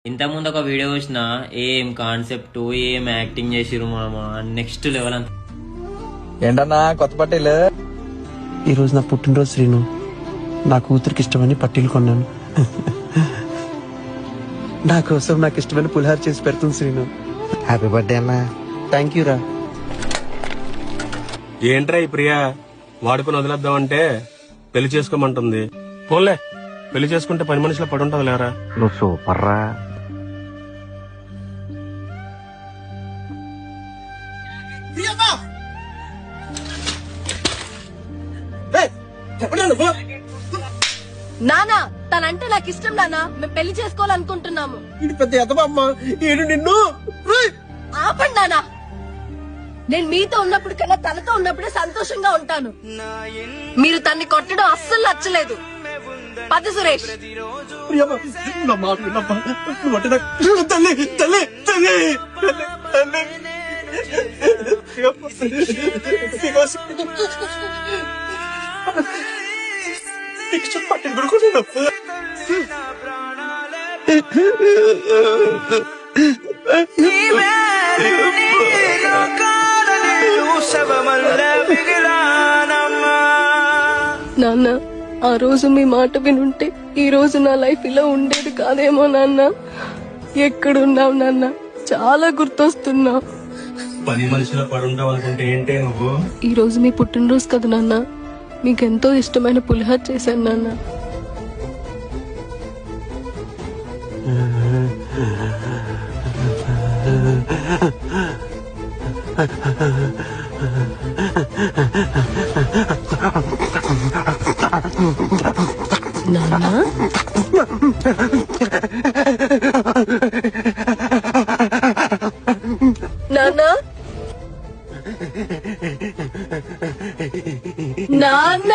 ఇంతకుముందు ఒక వీడియో చూసిన, ఏం కాన్సెప్ట్, ఏం యాక్టింగ్ చేసిరు మామ, నెక్స్ట్ లెవెల్ అంత. ఏంటన్నా కొత్త పట్టీలు? ఈ రోజు నా పుట్టినరోజు శ్రీను. నా కూతురికి ఇష్టమని పట్టీలు కొన్నాను. నా కోసం నాకు ఇష్టమైన పులిహార చేసి పెడుతుంది శ్రీను. హ్యాపీ బర్త్డే అన్నా. థ్యాంక్ యూ రా. ఏంట్రా ఈ ప్రియా వాడుకుని వదిలేద్దామంటే పెళ్లి చేసుకోమంటుంది. పోన్లే, పెళ్లి చేసుకుంటే పని మనిషిలో పడుంటది లేరా. నువ్వు సూపర్ రా. నానా తనంటే నాకు ఇష్టం నానా, మేము పెళ్లి చేసుకోవాలనుకుంటున్నాము. ఇది పెద్ద ఎదవమ్మ, ఏడు నిన్ను. ఆపండి నానా, నేను మీతో ఉన్నప్పుడు కన్నా తనతో ఉన్నప్పుడే సంతోషంగా ఉంటాను. మీరు తన్ని కొట్టడం అస్సలు నచ్చలేదు. పద సురేష్. నా మాట వినమ్మా. నువ్వంటే నాకు తల్లి తల్లి తల్లి తల్లి. పట్టిన కొడుకున్నాను. నాన్న, ఆ రోజు మీ మాట వినుంటే ఈ రోజు నా లైఫ్ ఇలా ఉండేది కాదేమో నాన్న. ఎక్కడున్నావు నాన్న? చాలా గుర్తొస్తున్నావు. పని మనిషిలో పడుంటావు అనుకుంటే ఏంటే నువ్వు? ఈ రోజు మీ పుట్టినరోజు కదా నాన్న, మీకెంతో ఇష్టమైన పులిహార చేశాను నాన్న. నాన్న, నాన్న, నాన్న.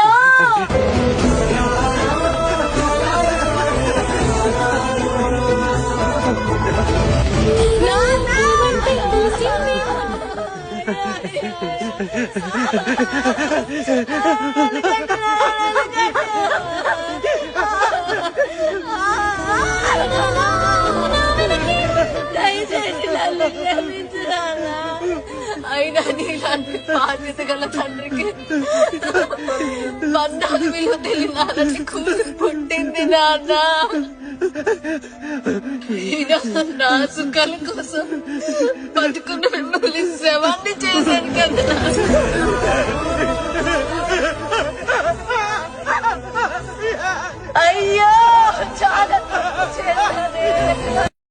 అయినా నీలాంటి బాధ్యత గల తండ్రికి బంధాలు విలువ తెలియని కూతురు పుట్టింది నాన్న. నా సుఖాల కోసం బతుకున్న మిమ్మల్ని శవాన్ని చేశాను కదా.